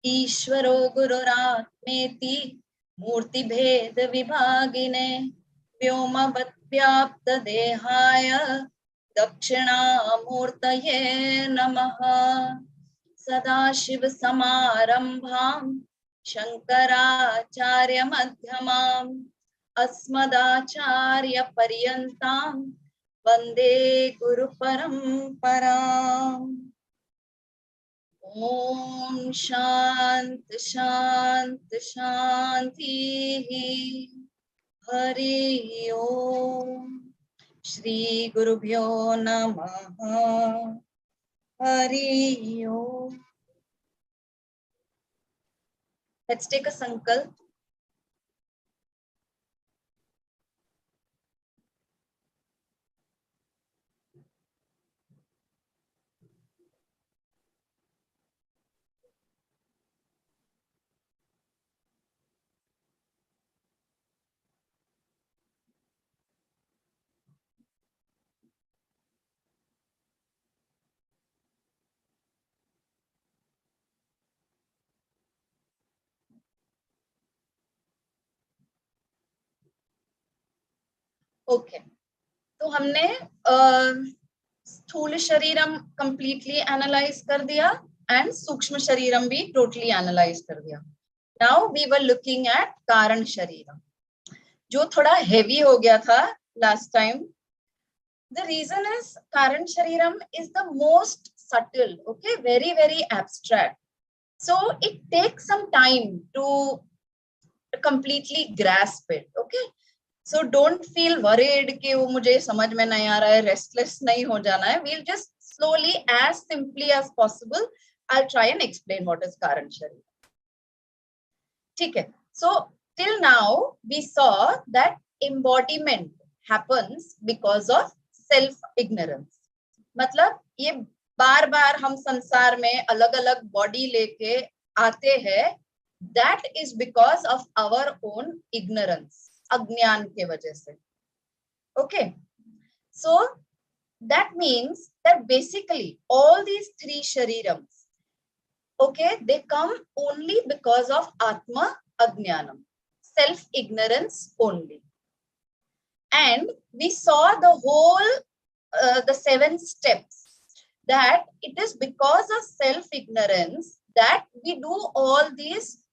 ईश्वरो गुरुरात्मेति मूर्तिभेद विभागिने व्योमवत् व्याप्त देहाय दक्षिणामूर्तये नमः। सदाशिव समारंभां शंकराचार्य मध्यमाम् अस्मदाचार्य पर्यन्तां वंदे गुरु परंपराम्। ओम शांति शांति शांति। हरि ओम। श्री गुरुभ्यो नमः। हरि ओम। Let's take a sankalp. Okay, तो हमने स्थूल शरीरम कंप्लीटली एनालाइज कर दिया एंड सूक्ष्म शरीरम भी टोटली एनालाइज कर दिया। Now we were looking at कारण शरीरम, जो थोड़ा हेवी हो गया था last time. The reason is कारण शरीरम is the most subtle, okay, very abstract, so it takes some time to completely grasp it, okay. So don't feel worried कि वो मुझे समझ में नहीं आ रहा है, restless नहीं हो जाना है. We'll just slowly, as simply as possible, I'll try and explain what is Karan Sharira. ठीक है. So till now we saw that embodiment happens because of self ignorance. मतलब ये बार बार हम संसार में अलग अलग बॉडी लेके आते हैं, that is because of our own ignorance, अज्ञान के वजह से. Okay, so that means that basically all these three sharirams, okay, they come only because of atma ajnanam, self ignorance only. And we saw the whole the 7 steps, that it is because of self ignorance that we do all these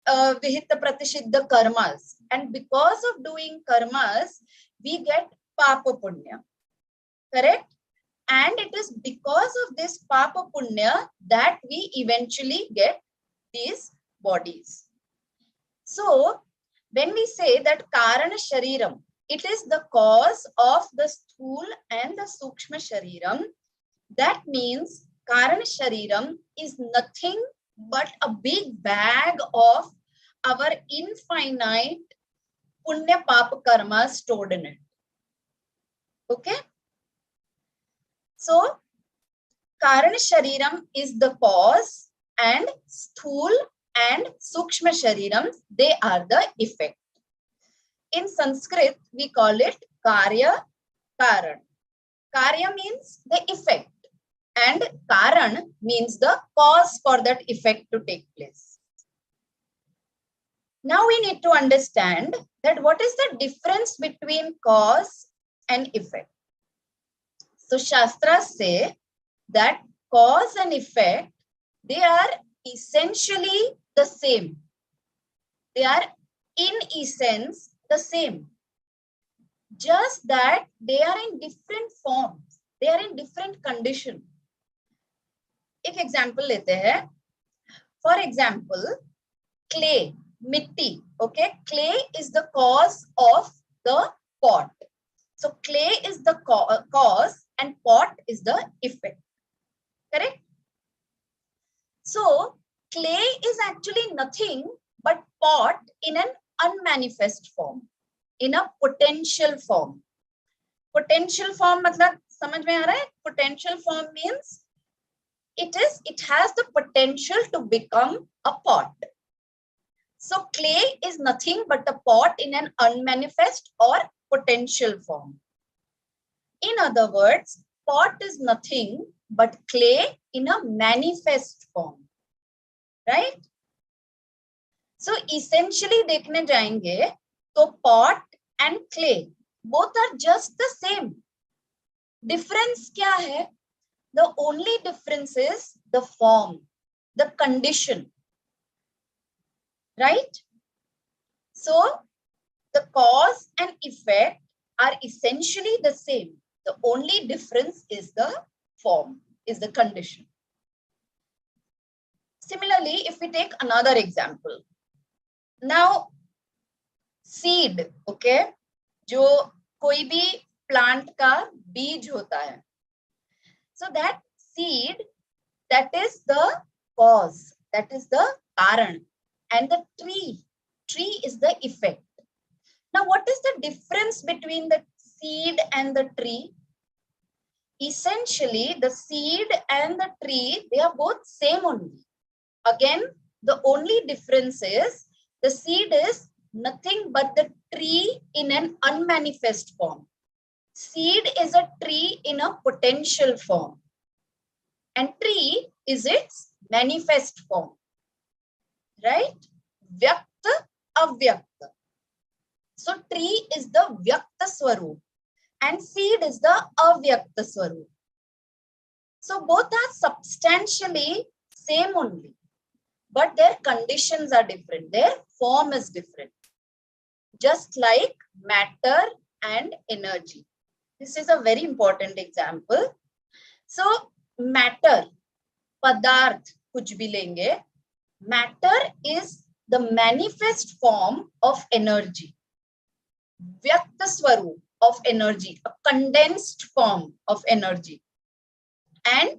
vihita pratisiddha karmas, and because of doing karmas we get papa punya, correct? And it is because of this papa punya that we eventually get these bodies. So when we say that karana shariram, it is the cause of the sthul and the sukshma shariram, that means karana shariram is nothing but a big bag of our infinite punya papa karma stored in it. Okay, so karana shariram is the cause and sthul and sukshma shariram, they are the effect. In Sanskrit we call it karya karan. Karya means the effect and karan means the cause for that effect to take place. Now we need to understand that what is the difference between cause and effect. So Shastras say that cause and effect, they are essentially the same. They are in essence the same. Just that they are in different forms. They are in different condition. एक example लेते हैं. For example, clay, mitti. Okay, clay is the cause of the pot. So clay is the cause and pot is the effect. Correct? So clay is actually nothing but pot in an unmanifest form, in a potential form. Potential form मतलब समझ में आ रहा है? Potential form means it has the potential to become a pot. So clay is nothing but a pot in an unmanifest or potential form. In other words, pot is nothing but clay in a manifest form. right? So essentially देखने जाएंगे तो pot and clay both are just the same. Difference क्या है? The only difference is the form, the condition, right? So the cause and effect are essentially the same. The only difference is the form, is the condition. Similarly, if we take another example, now seed, okay, जो कोई भी plant का बीज होता है, so that seed, that is the cause, that is the karan, and the tree is the effect. Now, what is the difference between the seed and the tree? Essentially, the seed and the tree, they are both same only. Again, the only difference is the seed is nothing but the tree in an unmanifest form. Seed is a tree in a potential form, and tree is its manifest form, right? Vyakta, avyakta. So tree is the vyakta swarup and seed is the avyakta swarup. So both are substantially same only, but their conditions are different. Their form is different. Just like matter and energy. This is a very important example. So matter, padarth, kuch bhi lenge. Matter is the manifest form of energy. Vyakta swarup of energy, a condensed form of energy. And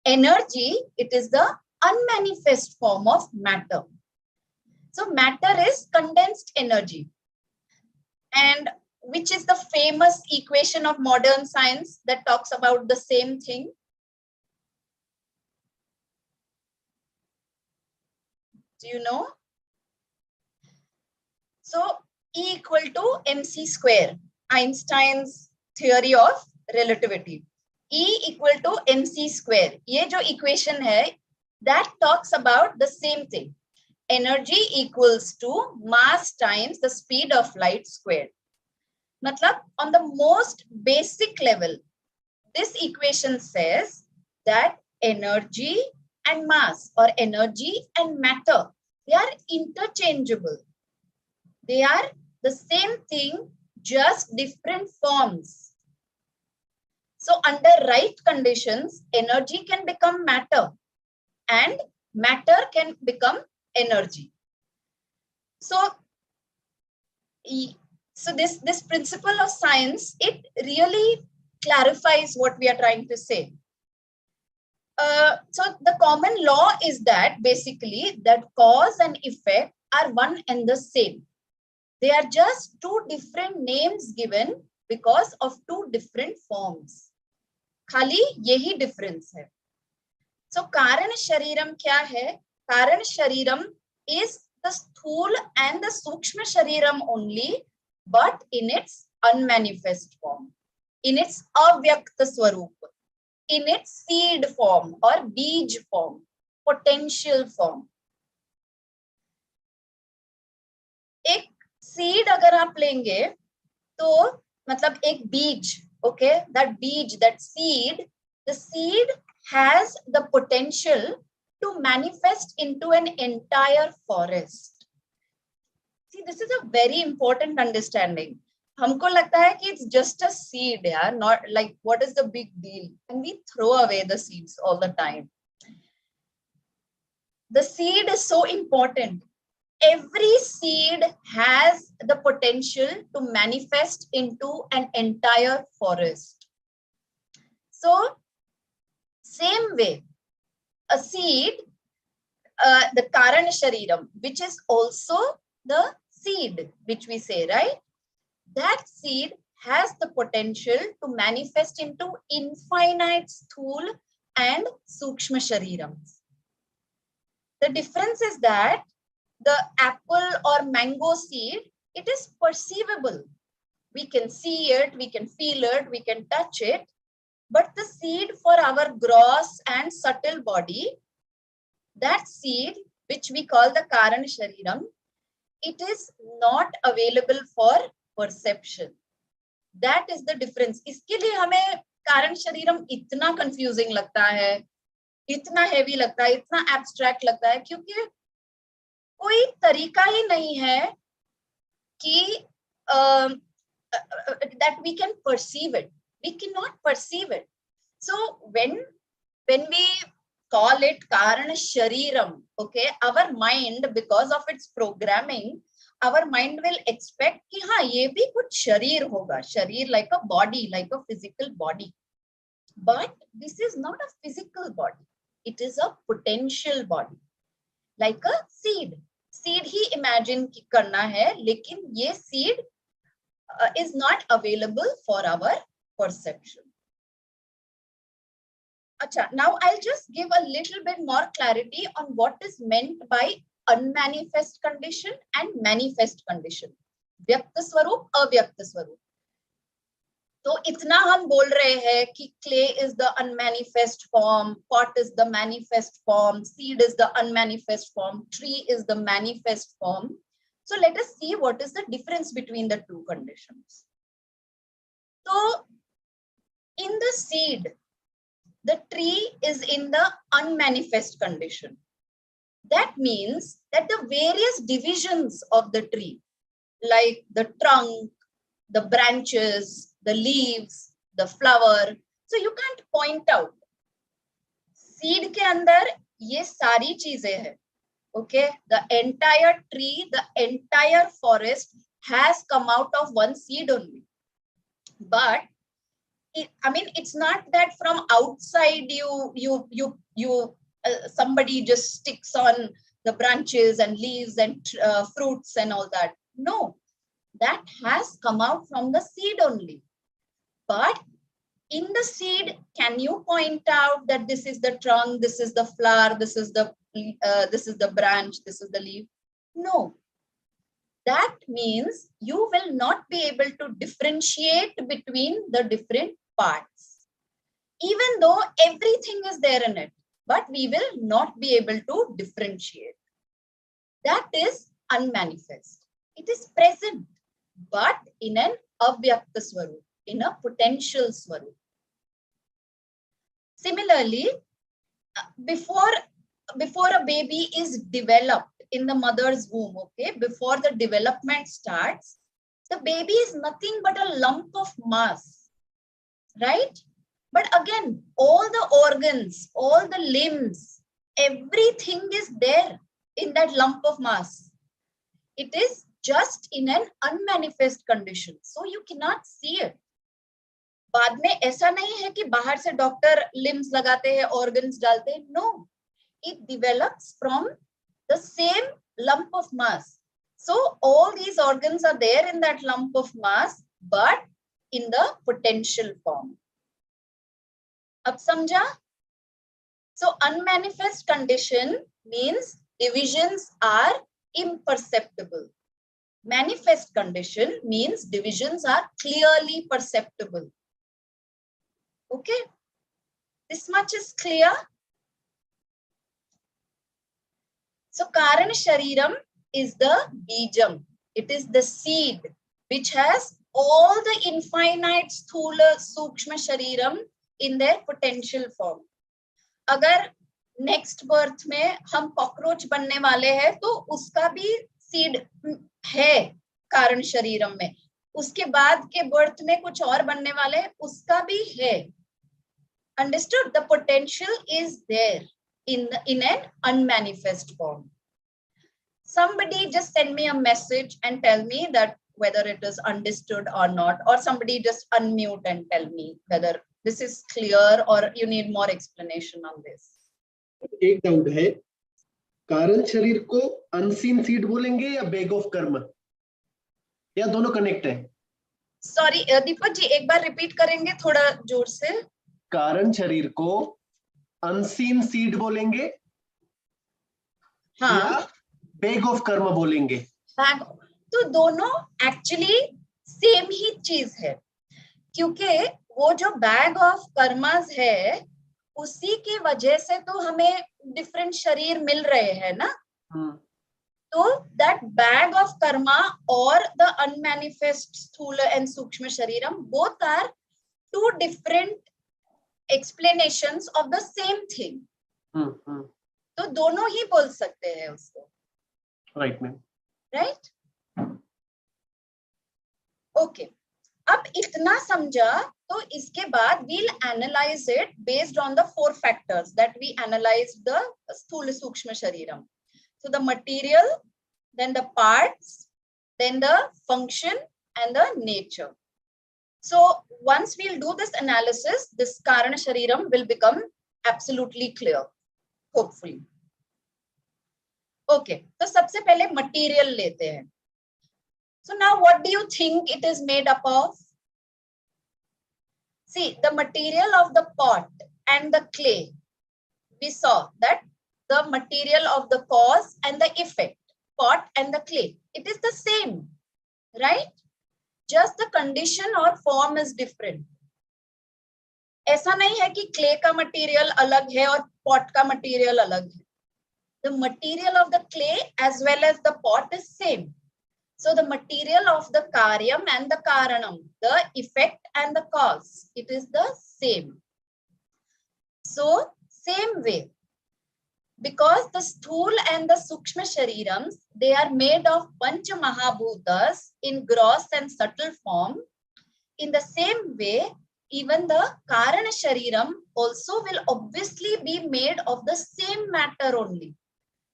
energy, it is the unmanifest form of matter. So matter is condensed energy. And which is the famous equation of modern science that talks about the same thing? Do you know? So E equal to mc square, Einstein's theory of relativity. E equal to mc square. ये जो equation है, that talks about the same thing. Energy equals to mass times the speed of light squared. Matlab, on the most basic level, this equation says that energy and mass, or energy and matter, they are interchangeable. They are the same thing, just different forms. So under right conditions, energy can become matter and matter can become energy. So this principle of science, it really clarifies what we are trying to say. So the common law is that basically that cause and effect are one and the same. They are just two different names given because of two different forms. खाली यही difference है. So कारण शरीरम क्या है? कारण शरीरम is the sthul and the sukshma shariram only, but in its unmanifest form, in its avyakta swarup, in its seed form or beej form, potential form. एक seed अगर आप लेंगे तो मतलब एक बीज, okay, that beej, that seed, the seed has the potential to manifest into an entire forest. See, this is a very important understanding. हमको लगता है कि it's just a seed, yeah, not like what is the big deal, and we throw away the seeds all the time. The seed is so important. Every seed has the potential to manifest into an entire forest. So, same way, a seed, the Kaarana Shareeram, which is also the seed, which we say, right? That seed has the potential to manifest into infinite sthul and sukshma sharirams. The difference is that the apple or mango seed, it is perceivable. We can see it, we can feel it, we can touch it. But the seed for our gross and subtle body, that seed which we call the Karan Shareeram, it is not available for perception. That is the difference. इसके लिए हमें कारण शरीरम इतना confusing लगता है, इतना heavy लगता है, इतना abstract लगता है, क्योंकि कोई तरीका ही नहीं है कि that we can perceive it. We cannot perceive it. So when we call it Karana Shareeram, okay, our mind, because of its programming, our mind will expect कि हाँ ये भी कुछ शरीर होगा, शरीर like a body, like a physical body. But this is not a physical body. It is a potential body, like a seed. Seed he imagine करना है, लेकिन ये seed is not available for our perception. Acha, now I'll just give a little bit more clarity on what is meant by unmanifest condition and manifest condition. व्यक्त स्वरूप, अव्यक्त स्वरूप. तो इतना हम बोल रहे हैं कि clay is the unmanifest form, pot is the manifest form, seed is the unmanifest form, tree is the manifest form. So let us see what is the difference between the two conditions. So in the seed, the tree is in the unmanifest condition. That means that the various divisions of the tree, like the trunk, the branches, the leaves, the flower, so you can't point out. Seed के अंदर ये सारी चीजें हैं. Okay, the entire tree, the entire forest has come out of one seed only. But it's not that from outside somebody just sticks on the branches and leaves and fruits and all that. No, that has come out from the seed only. But in the seed, can you point out that this is the trunk, this is the flower, this is the branch, this is the leaf? No. That means you will not be able to differentiate between the different parts, even though everything is there in it, but we will not be able to differentiate. That is unmanifest. It is present, but in an avyakta swarup, in a potential swarup. Similarly, before a baby is developed in the mother's womb, okay, before the development starts, the baby is nothing but a lump of mass, right? But again, all the organs, all the limbs, everything is there in that lump of mass. It is just in an unmanifest condition, so you cannot see it. बाद में ऐसा नहीं है कि बाहर से doctor limbs लगाते हैं, organs डालते हैं. No, it develops from the same lump of mass. So all these organs are there in that lump of mass, but in the potential form. Ab samjha? So unmanifest condition means divisions are imperceptible. Manifest condition means divisions are clearly perceptible. Okay, this much is clear. So Karana Shareeram is the bijam. It is the seed which has all the infinite sthula sukshma shareeram in their potential form. अगर next birth में हम cockroach बनने वाले हैं, तो उसका भी seed है कारण शरीरम में. उसके बाद के birth में कुछ और बनने वाले हैं, उसका भी है. Understood? The potential is there in an unmanifest form. Somebody just send me a message and tell me that whether it is understood or not, or somebody just unmute and tell me whether this is clear or you need more explanation on this. एक doubt है, कारण शरीर को unseen seed बोलेंगे या bag of कर्म, या दोनों कनेक्ट है? सॉरी दीपक जी, एक बार रिपीट करेंगे थोड़ा जोर से. कारण शरीर को अनसीन सीड बोलेंगे, हाँ, या बैग ऑफ कर्म बोलेंगे? बैग, तो दोनों एक्चुअली सेम ही चीज है, क्योंकि वो जो बैग ऑफ कर्मास है, उसी की वजह से तो हमें डिफरेंट शरीर मिल रहे हैं ना. So that bag of karma or the unmanifest sthula and sukshma shariram, both are two different explanations of the same thing. तो दोनों ही बोल सकते हैं उसको. Right, ma'am. Right? Okay. अब इतना समझा तो इसके बाद we'll analyze it based on the 4 factors that we analyzed the sthula sukshma shariram. So the material, then the parts, then the function and the nature. So once we'll do this analysis, this Karana Shariram will become absolutely clear, hopefully. Okay, so सबसे पहले material लेते हैं. So now what do you think it is made up of? See, the material of the pot and the clay, we saw that the material of the cause and the effect, pot and the clay, it is the same, right? Just the condition or form is different. ऐसा नहीं है कि clay का material अलग है और pot का material अलग है. The material of the clay as well as the pot is same. So the material of the karyam and the karanam, the effect and the cause, it is the same. So same way, because the sthul and the sukshma sharirams, they are made of pancha mahabhutas in gross and subtle form. In the same way, even the karana shariram also will obviously be made of the same matter only.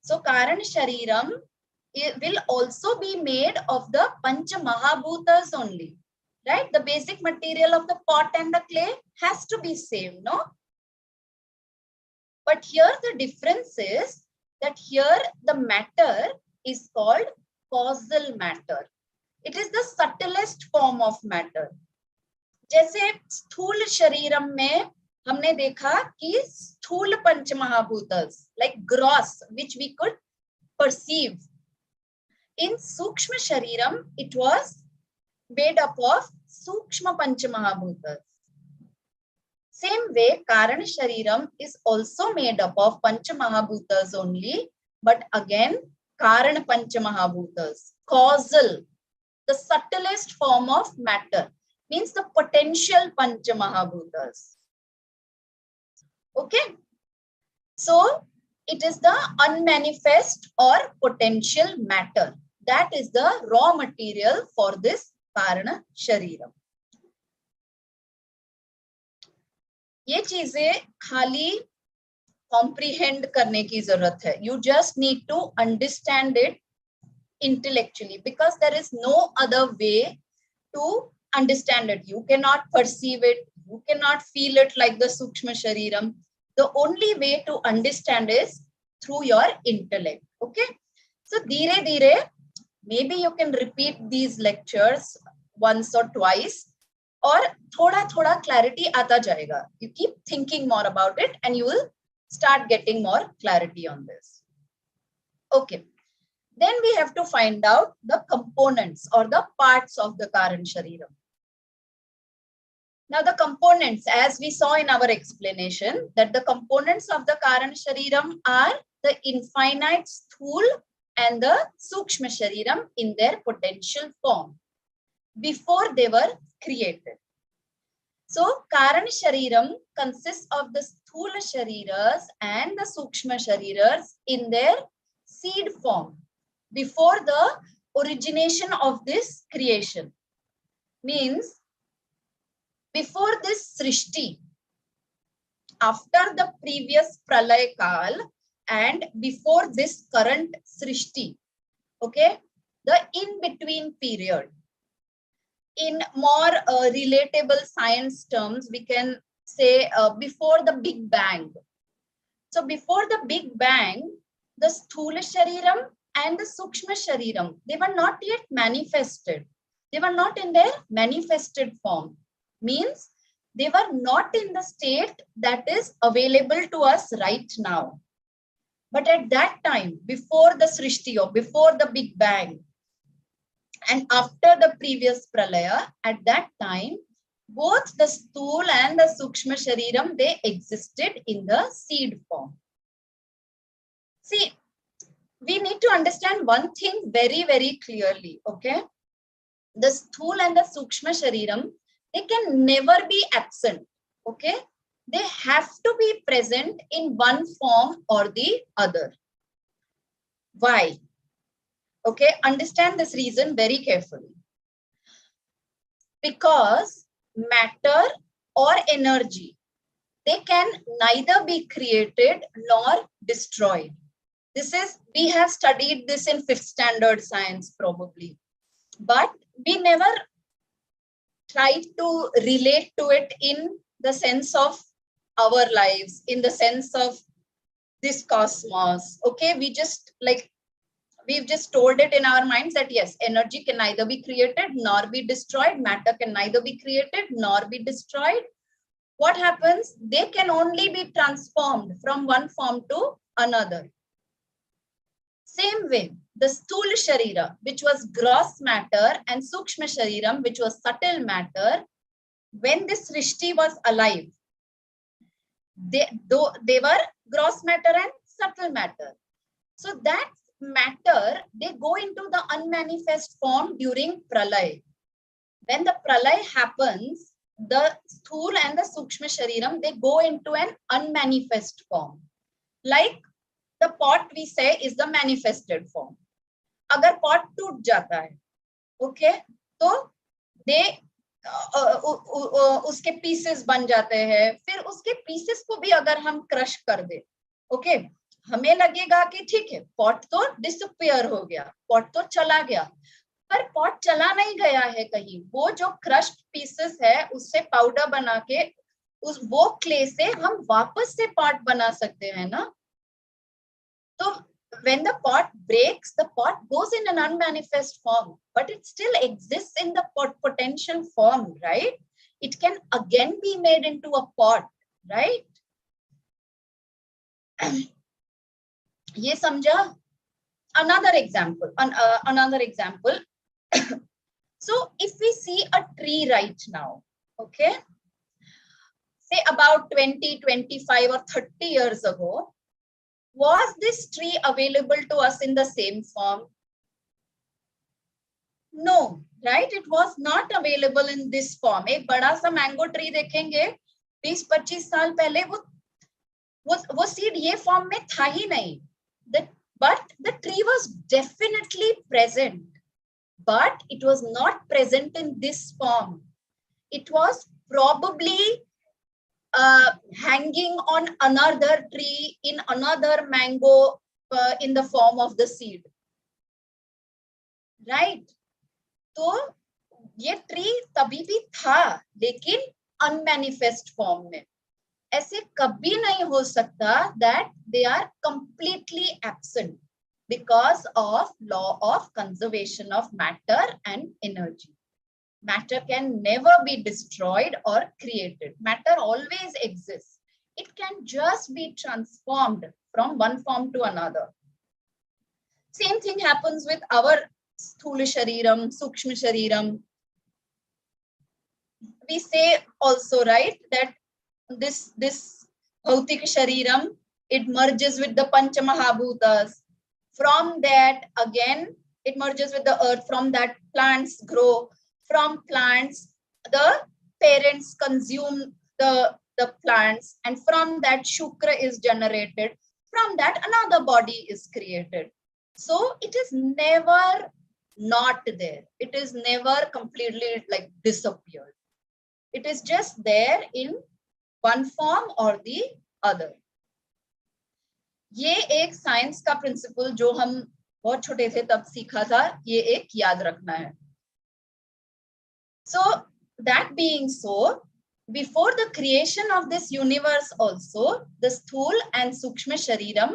So karana shariram, it will also be made of the pancha mahabhutas only, right? The basic material of the pot and the clay has to be same, no? But here the difference is that here the matter is called causal matter. It is the subtlest form of matter. जैसे स्थूल शरीरम में हमने देखा कि स्थूल पंच महाभूतस, like gross, which we could perceive. In Sukshma Shariram, it was made up of Sukshma Pancha Mahabhutas. Same way, Karana Shariram is also made up of Pancha Mahabhutas only, but again, Karana Pancha Mahabhutas. Causal, the subtlest form of matter, means the potential Pancha Mahabhutas. Okay? So, it is the unmanifest or potential matter. That is the raw material for this Karana Shariram. ये चीजें खाली comprehend करने की जरूरत है. You just need to understand it intellectually because there is no other way to understand it. You cannot perceive it. You cannot feel it like the Sukshma Shariram. The only way to understand is through your intellect. Okay. So, धीरे धीरे, maybe you can repeat these lectures once or twice, और थोड़ा थोड़ा clarity आता जाएगा. You keep thinking more about it and you will start getting more clarity on this. Okay. Then we have to find out the components or the parts of the Karana Shariram. Now the components, as we saw in our explanation, that the components of the Karana Shariram are the infinite sthul and the Sukshma Shariram in their potential form before they were created. So Karana Shariram consists of the Sthula Shariras and the Sukshma Shariras in their seed form before the origination of this creation. Means before this Srishti, after the previous Pralay Kal and before this current Srishti, okay, the in-between period. In more relatable science terms, we can say before the Big Bang. So before the Big Bang, the Sthula Shariram and the Sukshma Shariram, they were not yet manifested. They were not in their manifested form. Means they were not in the state that is available to us right now. But at that time, before the Srishti or before the Big Bang, and after the previous Pralaya, at that time, both the Sthul and the Sukshma Shariram, they existed in the seed form. See, we need to understand one thing very, very clearly, okay? The Sthula and the Sukshma Shareeram, they can never be absent, okay? They have to be present in one form or the other. Why? Okay, understand this reason very carefully. Because matter or energy, they can neither be created nor destroyed. We have studied this in 5th standard science probably, but we never tried to relate to it in the sense of our lives, in the sense of this cosmos. Okay, we've just stored it in our minds that yes, energy can neither be created nor be destroyed, matter can neither be created nor be destroyed. What happens? They can only be transformed from one form to another. Same way, the Sthula Shareera, which was gross matter, and Sukshma Shareeram, which was subtle matter, when this Srishti was alive, they were gross matter and subtle matter. So that matter, they go into the unmanifest form during Pralay. When the Pralay happens, the Sthula and the Sukshma Shareeram, they go into an unmanifest form. Like the pot we say is the manifested form. Agar pot toot jata hai, okay, तो they उसके pieces बन जाते हैं. फिर उसके pieces को भी अगर हम crush कर दे, okay, हमें लगेगा कि ठीक है, pot तो disappear हो गया, pot तो चला गया, पर pot चला नहीं गया है कहीं. वो जो crushed pieces है, उससे powder बना के वो clay से हम वापस से pot बना सकते हैं ना. So when the pot breaks, the pot goes in an unmanifest form, but it still exists in the potential form, right? It can again be made into a pot, right? ये समझा? Another example. So if we see a tree right now, okay, say about 20, 25 or 30 years ago, was this tree available to us in the same form? No, right? It was not available in this form. एक बड़ा सा mango tree देखेंगे 20-25 साल पहले वो seed ये form में था ही नहीं. But the tree was definitely present, but it was not present in this form. It was probably hanging on another tree in another mango in the form of the seed, right? तो ये tree तभी भी था, लेकिन unmanifest form में. ऐसे कभी नहीं हो सकता that they are completely absent because of law of conservation of matter and energy. Matter can never be destroyed or created. Matter always exists. It can just be transformed from one form to another. Same thing happens with our Sthula Shareeram, Sukshma Shareeram. We say also, right, that this Bhautika Shareeram, it merges with the Pancha Mahabhutas. From that, again, it merges with the earth. From that, plants grow. From plants, the parents consume the plants, and from that Shukra is generated. From that, another body is created. So it is never not there. It is never completely like disappeared. It is just there in one form or the other. ये एक science का principal जो हम बहुत छोटे थे तब सीखा था, ये एक याद रखना है. So that being so, before the creation of this universe also, the Sthula and Sukshma Shareeram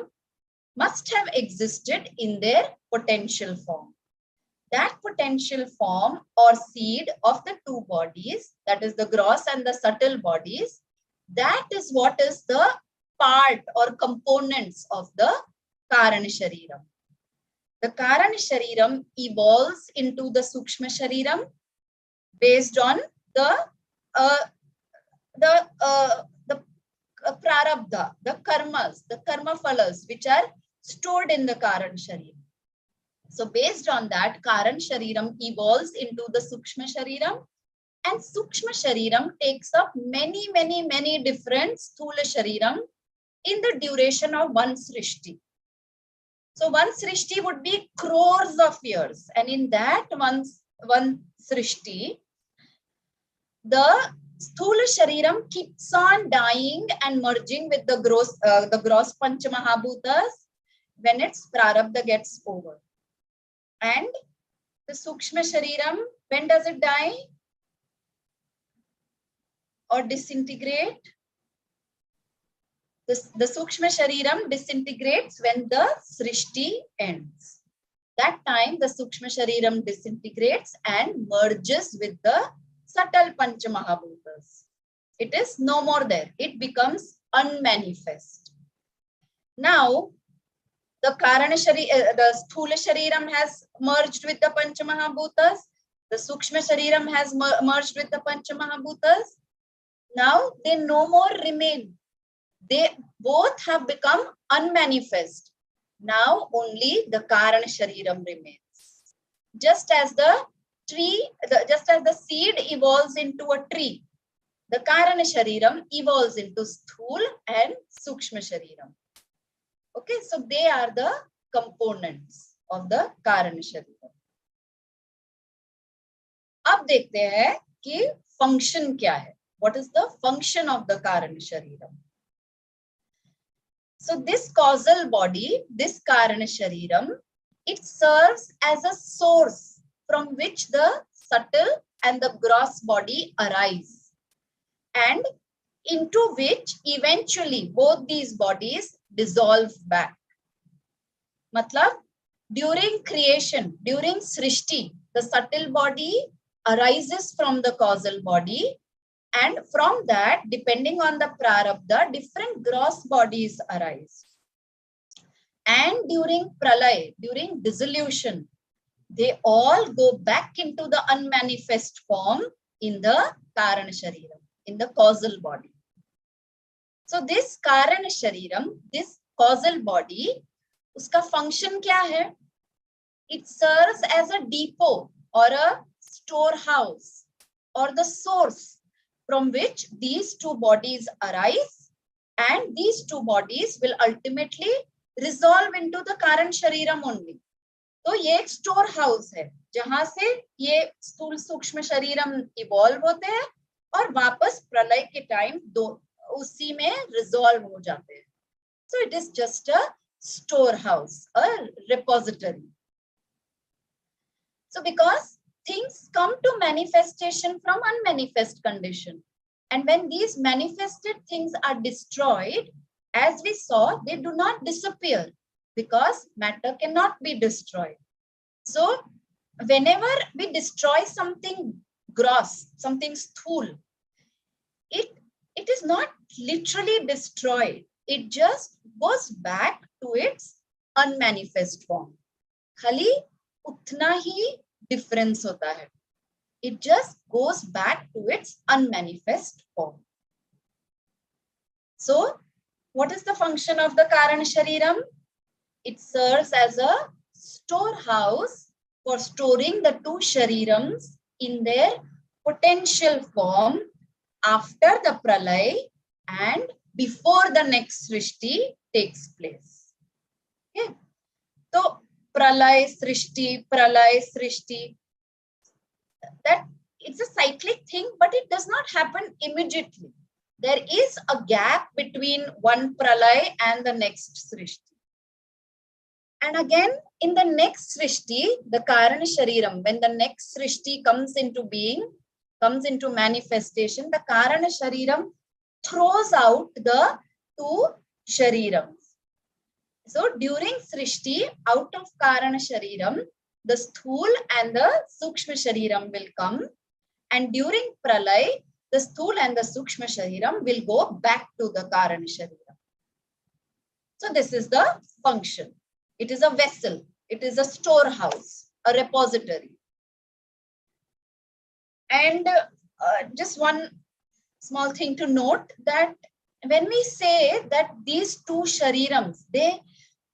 must have existed in their potential form. That potential form or seed of the two bodies, that is the gross and the subtle bodies, that is what is the part or components of the Kaarana Shareeram. The Kaarana Shareeram evolves into the Sukshma Shareeram based on the prarabdha, the karmas, the karma phalas, which are stored in the Karan Shareeram. So based on that, Karan Shareeram evolves into the Sukshma Shareeram, and Sukshma Shareeram takes up many different Sthula Shareeram in the duration of one Srishti. So one Srishti would be crores of years, and in that one Srishti, the Sthula Shareeram keeps on dying and merging with the gross Pancha Mahabhutas when its Prarabdha gets over. And the Sukshma Shareeram, when does it die or disintegrate? The Sukshma Shareeram disintegrates when the Srishti ends. That time the Sukshma Shareeram disintegrates and merges with the subtle Pancha Mahabhutas. It is no more there. It becomes unmanifest. Now, the Karana the Sthula Shareeram has merged with the Pancha Mahabhutas. The Sukshma Shareeram has merged with the Pancha Mahabhutas. Now they no more remain. They both have become unmanifest. Now only the Karana Shareeram remains. Just as the seed evolves into a tree, the Karana Shareeram evolves into Sthul and Sukshma Shareeram. Okay, so they are the components of the Karana Shareeram. अब देखते हैं कि function क्या है. What is the function of the Karana Shareeram? So this causal body, this Karana Shareeram, it serves as a source from which the subtle and the gross body arise, and into which eventually both these bodies dissolve back. Matlab, during creation, during Srishti, the subtle body arises from the causal body, and from that, depending on the prarabdha, different gross bodies arise. And during pralay, during dissolution, they all go back into the unmanifest form in the Karana Shareeram, in the causal body. So this Karana Shareeram, this causal body, uska function kya hai? It serves as a depot or a storehouse or the source from which these two bodies arise, and these two bodies will ultimately resolve into the Karan Shareeram only. तो ये एक store house है जहां से ये स्थूल सूक्ष्म शरीरम इवॉल्व होते हैं और वापस प्रलय के टाइम उसी में रिजॉल्व हो जाते हैं. So it is just a storehouse, a repository. So because things come to manifestation from unmanifest condition, and when these manifested things are destroyed, as we saw, they do not disappear because matter cannot be destroyed. So whenever we destroy something gross, something sthul, it is not literally destroyed. It just goes back to its unmanifest form. खाली उतना ही difference होता है. It just goes back to its unmanifest form. So, what is the function of the Karana Shareeram? It serves as a storehouse for storing the two Shareerams in their potential form after the Pralay and before the next Srishti takes place. Okay. So, Pralay, Srishti, that it's a cyclic thing, but it does not happen immediately. There is a gap between one Pralay and the next Srishti. And again, in the next Srishti, the Karana Shareeram, when the next Srishti comes into being, comes into manifestation, the Karana Shareeram throws out the two Shareerams. So during Srishti, out of Karana Shareeram, the Sthul and the Sukshma Shareeram will come, and during Pralay, the Sthul and the Sukshma Shareeram will go back to the Karana Shareeram. So this is the function. It is a vessel. It is a storehouse, a repository. And just one small thing to note, that when we say that these two Shareerams, they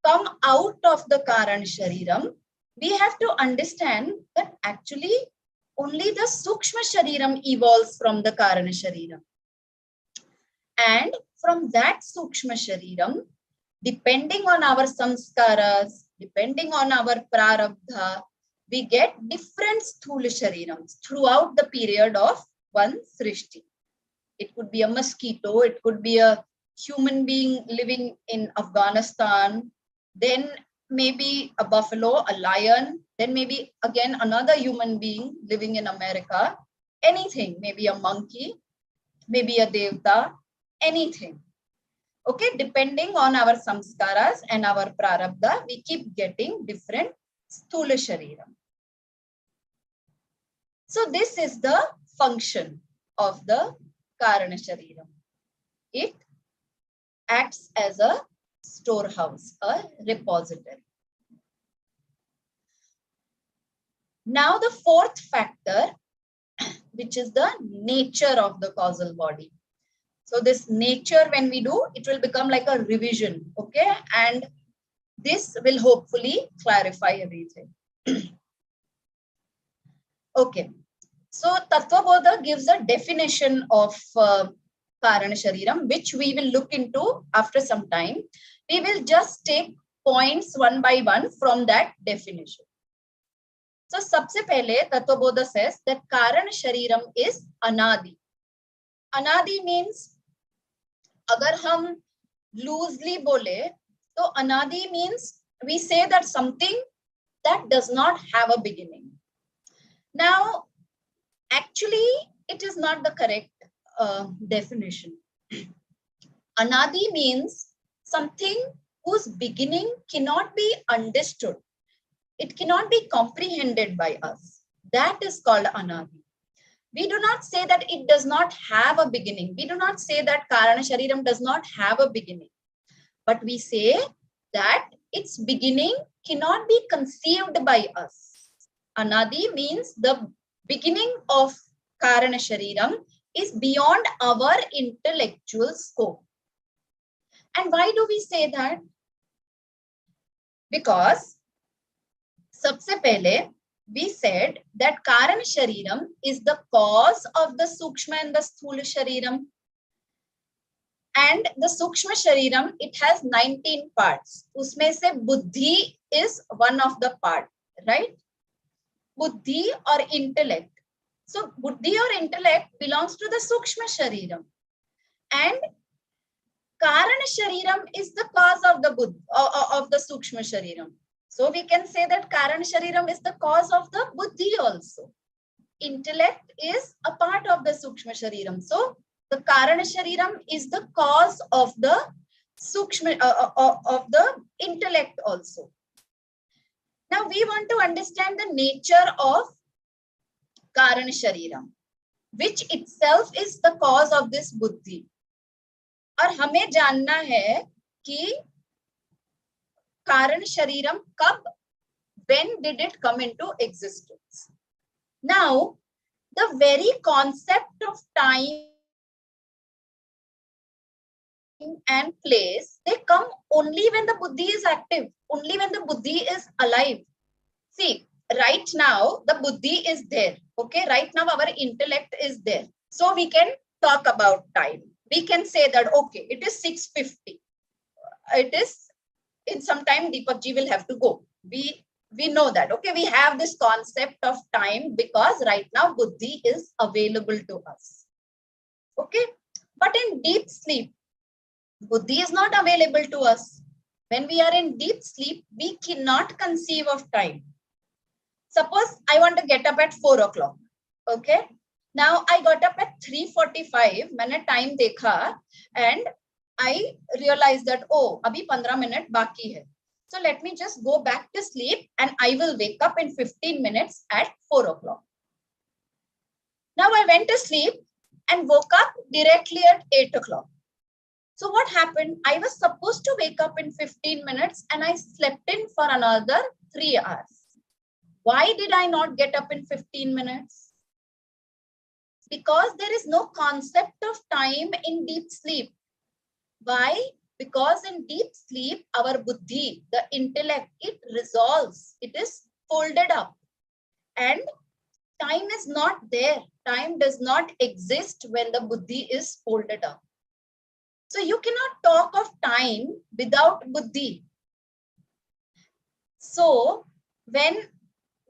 come out of the Karan Shareeram, we have to understand that actually only the Sukshma Shareeram evolves from the Karan Shareeram. And from that Sukshma Shareeram, depending on our samskaras, depending on our prarabdha, we get different Sthula Shareerams throughout the period of one Srishti. It could be a mosquito, it could be a human being living in Afghanistan, then maybe a buffalo, a lion, then maybe again another human being living in America, anything, maybe a monkey, maybe a devta, anything. Okay, depending on our samskaras and our prarabdha, we keep getting different Sthula Shareeram. So this is the function of the Karana Shareeram. It acts as a storehouse, a repository. Now the fourth factor, which is the nature of the causal body. So this nature, when we do, it will become like a revision, okay? And this will hopefully clarify everything. Okay. So Tattvabodha gives a definition of Karana Shareeram, which we will look into after some time. We will just take points one by one from that definition. So सबसे पहले Tattvabodha says that Karana Shareeram is Anadi. Anadi means, अगर हम loosely बोले, तो Anadi means we say that something that does not have a beginning. Now, actually, it is not the correct definition. Anadi means something whose beginning cannot be understood. It cannot be comprehended by us. That is called Anadi. We do not say that it does not have a beginning. We do not say that Karana Shareeram does not have a beginning. But we say that its beginning cannot be conceived by us. Anadi means the beginning of Karana Shareeram is beyond our intellectual scope. And why do we say that? Because सबसे पहले we said that Karana Shareeram is the cause of the Sukshma and the Sthula Shareeram. And the Sukshma Shareeram, it has 19 parts. Usme se Buddhi is one of the part, right? Buddhi or intellect. So Buddhi or intellect belongs to the Sukshma Shareeram. And Karana Shareeram is the cause of the Sukshma Shareeram. So we can say that Karana Shareeram is the cause of the Buddhi also. Intellect is a part of the Sukshma Shareeram. So the Karana Shareeram is the cause of the Sukshma, of the intellect also. Now we want to understand the nature of Karana Shareeram, which itself is the cause of this Buddhi. और हमें जानना है कि Karana Shareeram कब, when did it come into existence? Now, the very concept of time and place, they come only when the Buddhi is active, only when the Buddhi is alive. See, right now, the Buddhi is there. Okay, right now our intellect is there. So we can talk about time. We can say that, okay, it is 6:50. It is, in some time, Deepak ji will have to go. We know that. Okay, we have this concept of time because right now Buddhi is available to us. Okay, but in deep sleep, Buddhi is not available to us. When we are in deep sleep, we cannot conceive of time. Suppose I want to get up at 4 o'clock. Okay, now I got up at 3:45. मैंने time देखा and I realized that, oh, abhi 15 minutes baki hai. So let me just go back to sleep and I will wake up in 15 minutes at 4 o'clock. Now I went to sleep and woke up directly at 8 o'clock. So what happened? I was supposed to wake up in 15 minutes and I slept in for another 3 hours. Why did I not get up in 15 minutes? Because there is no concept of time in deep sleep. Why? Because in deep sleep, our buddhi, the intellect, it resolves, it is folded up, and time is not there. Time does not exist when the buddhi is folded up. So you cannot talk of time without buddhi. So when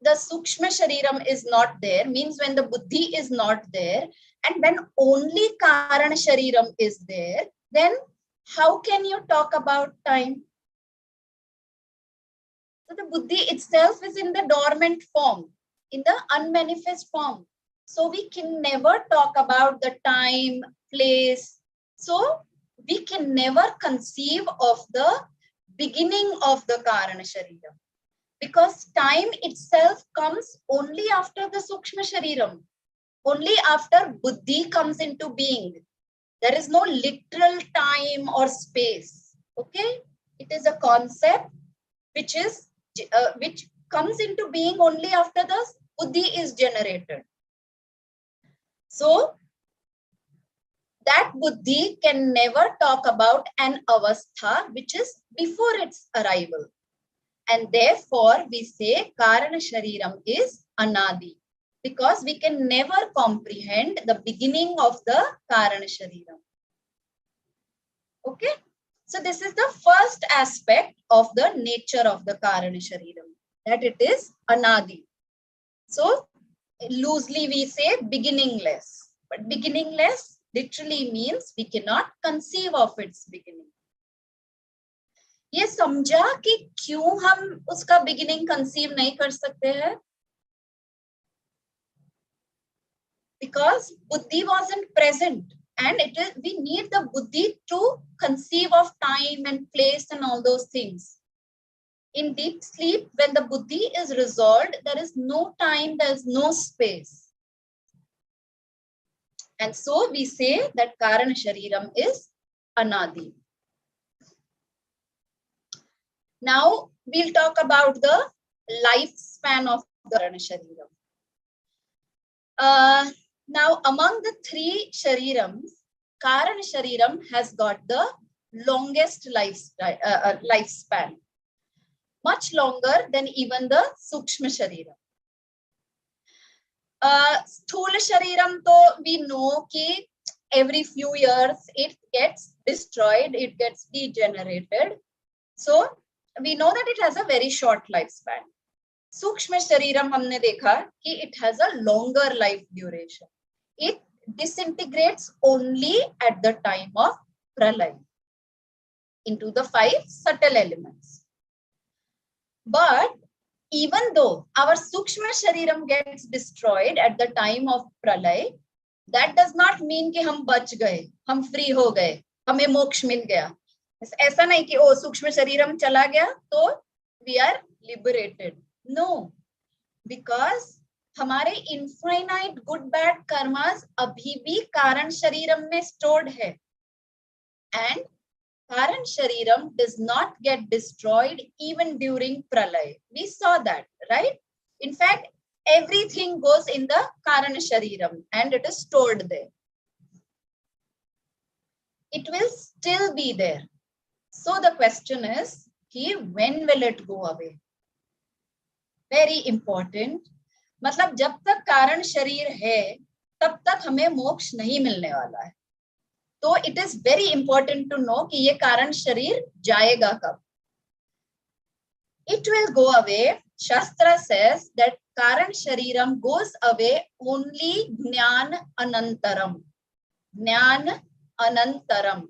the Sukshma Shareeram is not there, means when the buddhi is not there, and when only Karana Shareeram is there, then how can you talk about time? So the buddhi itself is in the dormant form, in the unmanifest form. So we can never talk about the time, place. So we can never conceive of the beginning of the Karana Shareeram. Because time itself comes only after the Sukshma Shareeram. Only after buddhi comes into being. There is no literal time or space. Okay? It is a concept which comes into being only after the buddhi is generated. So that buddhi can never talk about an avastha which is before its arrival. And therefore, we say Karana Shareeram is anadi, because we can never comprehend the beginning of the Karana Shareeram. Okay? So this is the first aspect of the nature of the Karana Shareeram, that it is anadi. So loosely we say beginningless. But beginningless literally means we cannot conceive of its beginning. ये समझा कि क्यों हम उसका beginning conceive नहीं कर सकते हैं? Because buddhi wasn't present, and we need the buddhi to conceive of time and place and all those things. In deep sleep, when the buddhi is resolved, there is no time, there is no space. And so we say that Karana Shareeram is anadi. Now we'll talk about the lifespan of the Karana Shareeram. Now among the three Shareerams, Karana Shareeram has got the longest lifespan, much longer than even the Sukshma Shareeram. Sthula Shareeram, though we know ki every few years it gets destroyed, it gets degenerated. So we know that it has a very short lifespan. Sukshma Shareeram हमने देखा कि it has a longer life duration. It disintegrates only at the time of pralaya into the 5 subtle elements. But even though our Sukshma Shareeram gets destroyed at the time of pralaya, that does not mean कि हम बच गए, हम free हो गए, हमें मोक्ष मिल गया. ऐसा नहीं कि ओ सूक्ष्म शरीरम चला गया तो we are liberated. No, because हमारे infinite good bad karmas अभी भी कारण शरीरम में stored है, and कारण शरीरम does not get destroyed even during pralaya. We saw that, right? In fact, everything goes in the कारण शरीरम and it is stored there. It will still be there. So the question is, when will it go away? Very important. मतलब जब तक कारण शरीर है, तब तक हमें मोक्ष नहीं मिलने वाला है. तो it is very important to know कि ये कारण शरीर जाएगा कब. It will go away. Shastra says that कारण शरीरम goes away only jnana anantaram. Jnana anantaram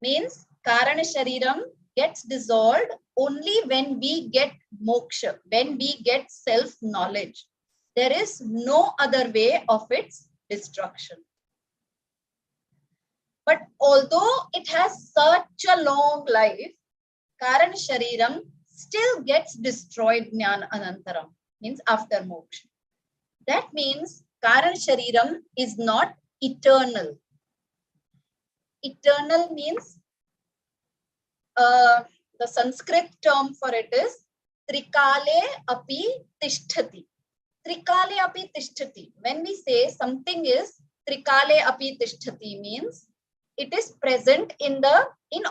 means Karana Shareeram gets dissolved only when we get moksha, when we get self-knowledge. There is no other way of its destruction. But although it has such a long life, Karana Shareeram still gets destroyed Jnana Anantaram, means after moksha. That means Karana Shareeram is not eternal. Eternal means the Sanskrit term for it is Trikale api tishtati. Trikale api tishtati. When we say something is Trikale api tishtati means it is present in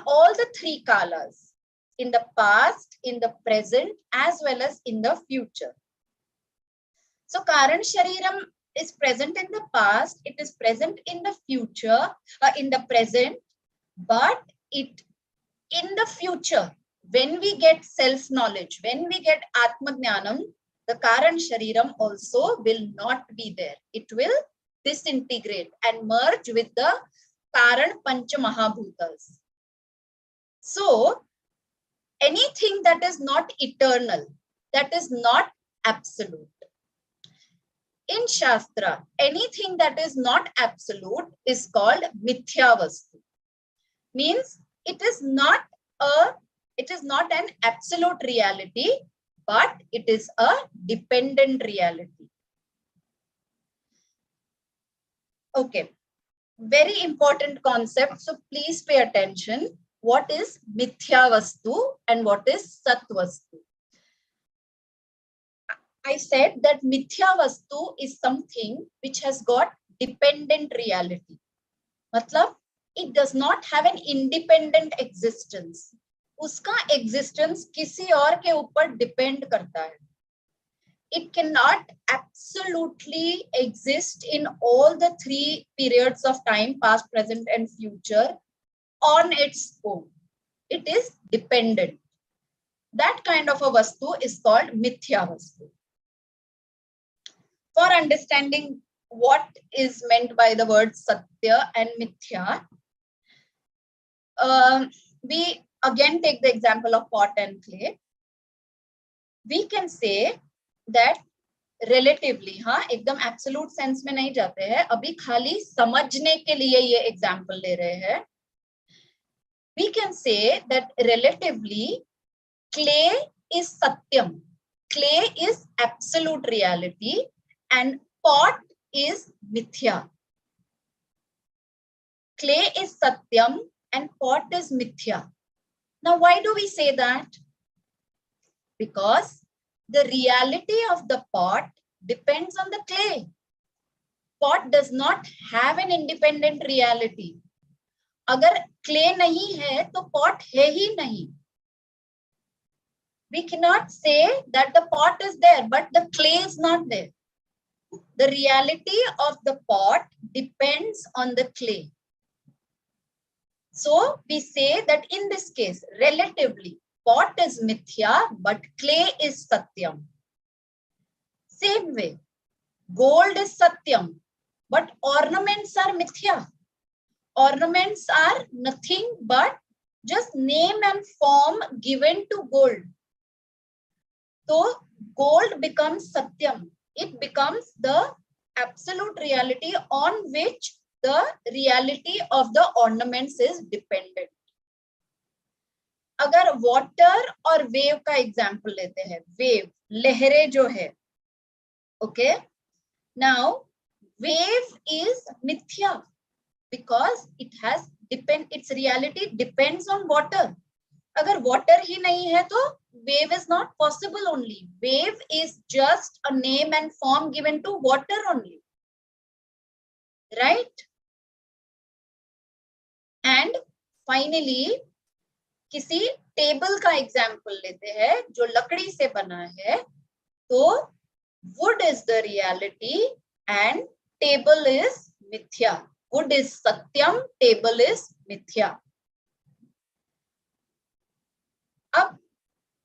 all the three kalas, in the past, in the present, as well as in the future. So Karan Shareeram is present in the past, it is present in the future, in the present, but in the future, when we get self-knowledge, when we get Atma-Jnanam, the Karan Shareeram also will not be there. It will disintegrate and merge with the Karan Pancha Mahabhutas. So, anything that is not eternal, that is not absolute. In Shastra, anything that is not absolute is called Mithya Vastu. Means it is not an absolute reality, but it is a dependent reality. Okay, very important concept. So please pay attention. What is Mithya Vastu and what is Sat Vastu? I said that Mithya Vastu is something which has got dependent reality. Matlab, it does not have an independent existence. Uska existence kisi aur ke upar depend karta hai. It cannot absolutely exist in all the three periods of time, past, present, and future, on its own. It is dependent. That kind of a vastu is called Mithya Vastu. For understanding what is meant by the word Satya and Mithya, we again take the example of pot and clay. We can say that relatively, हाँ एकदम absolute sense में नहीं जाते हैं, अभी खाली समझने के लिए ये example ले रहे हैं. We can say that relatively, clay is Satyam. Clay is absolute reality and pot is Mithya. Clay is Satyam and pot is Mithya. Now, why do we say that? Because the reality of the pot depends on the clay. Pot does not have an independent reality. अगर clay नहीं है, तो pot है ही नहीं. We cannot say that the pot is there, but the clay is not there. The reality of the pot depends on the clay. So we say that in this case, relatively, pot is Mithya, but clay is Satyam. Same way, gold is Satyam, but ornaments are Mithya. Ornaments are nothing but just name and form given to gold. So gold becomes Satyam. It becomes the absolute reality on which the reality of the ornaments is dependent. अगर water और wave का example लेते हैं, wave, लहरें जो है, okay? Now, wave is Mithya because its reality depends on water. अगर water ही नहीं है तो wave is not possible only. Wave is just a name and form given to water only. Right? And finally, किसी table का example लेते हैं जो लकड़ी से बना है, तो wood is the reality and table is mithya. Wood is satyam, table is mithya. अब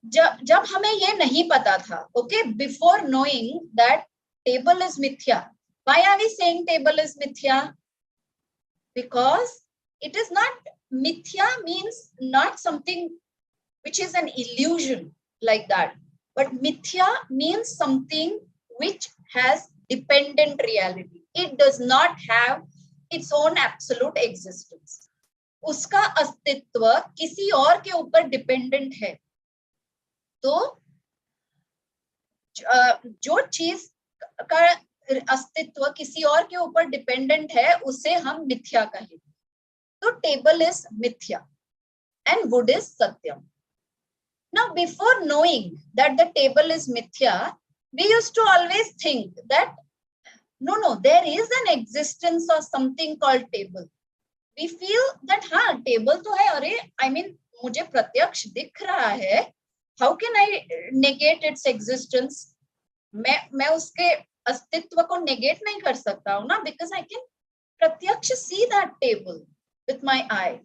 जब हमें ये नहीं पता था, okay, before knowing that table is mithya, why are we saying table is mithya? Because it is not, mithya means not something which is an illusion like that, but mithya means something which has dependent reality. It does not have its own absolute existence. उसका अस्तित्व किसी और के ऊपर dependent है. तो जो चीज का अस्तित्व किसी और के ऊपर डिपेंडेंट है, उसे हम मिथ्या कहेंगे. तो टेबल इज मिथ्या and wood is satyam. Now, before knowing that the table is mithya, we used to always think that no, there is an existence of something called table. we feel that हाँ table तो है, अरे I mean मुझे प्रत्यक्ष दिख रहा है, how can I negate its existence? मैं उसके अस्तित्व को negate नहीं कर सकता हूँ ना, because I can प्रत्यक्ष see that table with my eye.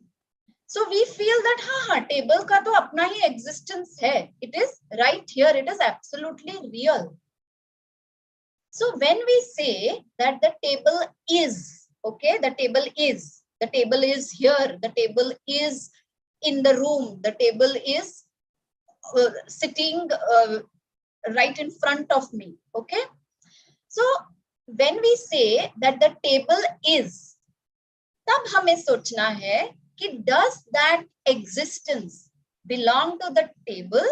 So we feel that हाँ टेबल का तो अपना ही existence है, it is right here, it is absolutely real. So when we say that the table is, okay, the table is here, the table is in the room, the table is sitting right in front of me, okay. So when we say that the table is, तब हमें सोचना है कि does that existence belong to the table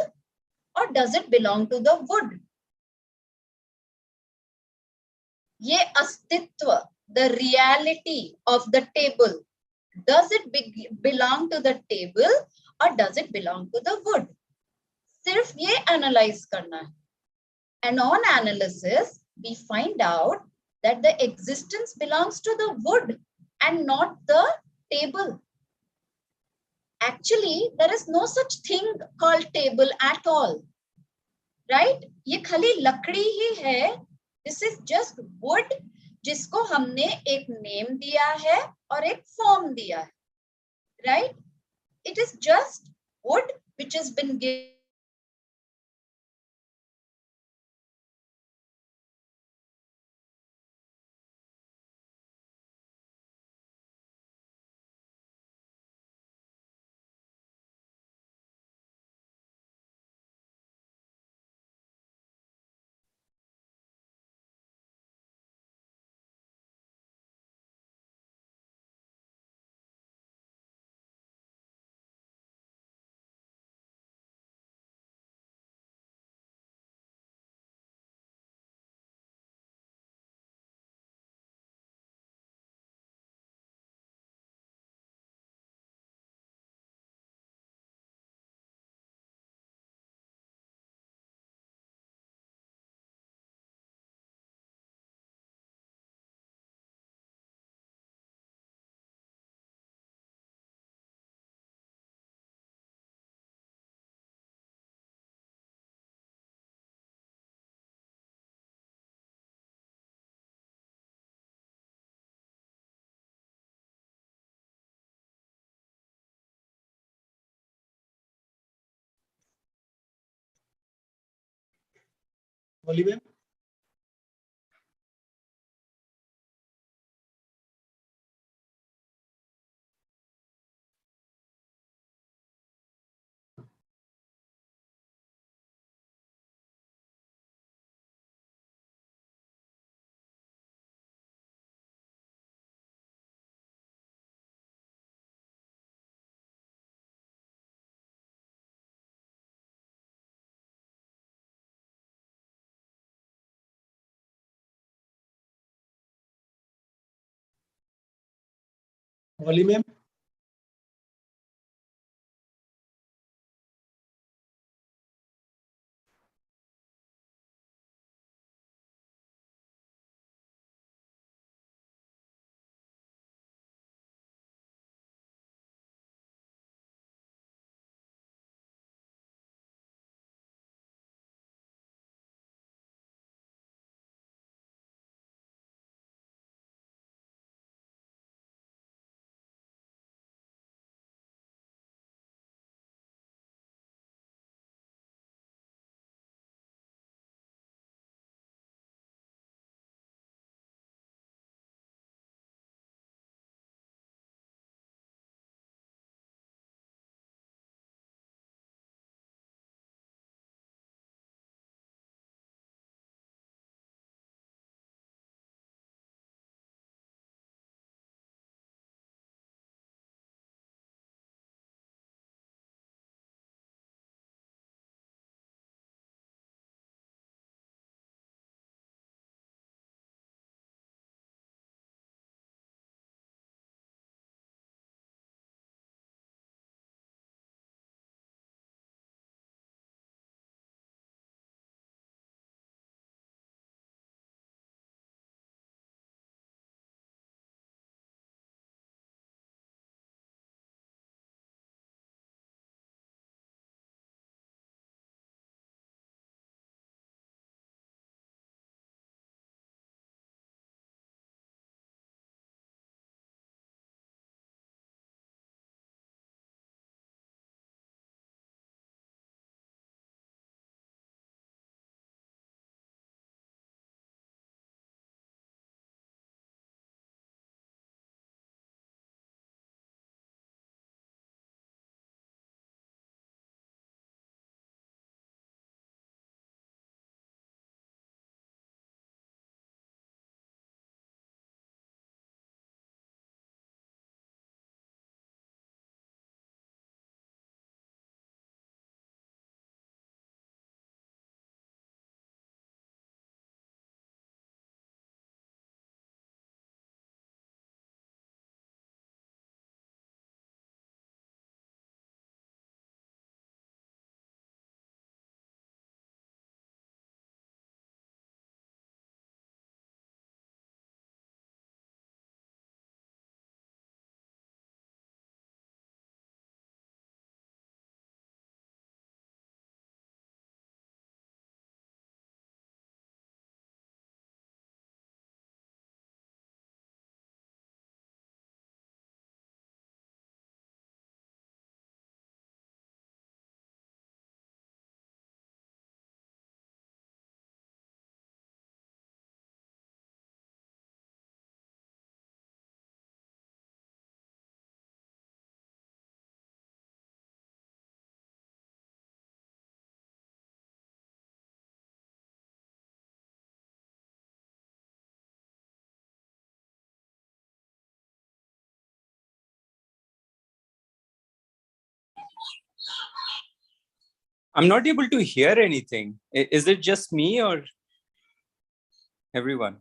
or does it belong to the wood? ये अस्तित्व, the reality of the table, does it belong to the table or does it belong to the wood? सिर्फ ये analyze करना है. And on analysis, we find out that the existence belongs to the wood and not the table. Actually, there is no such thing called table at all, right? ये खाली लकड़ी ही है. This is just wood जिसको हमने एक name दिया है और एक form दिया है, right? It is just wood which has been given बोली मैम. बोली ma'am. I'm not able to hear anything. Is it just me or everyone?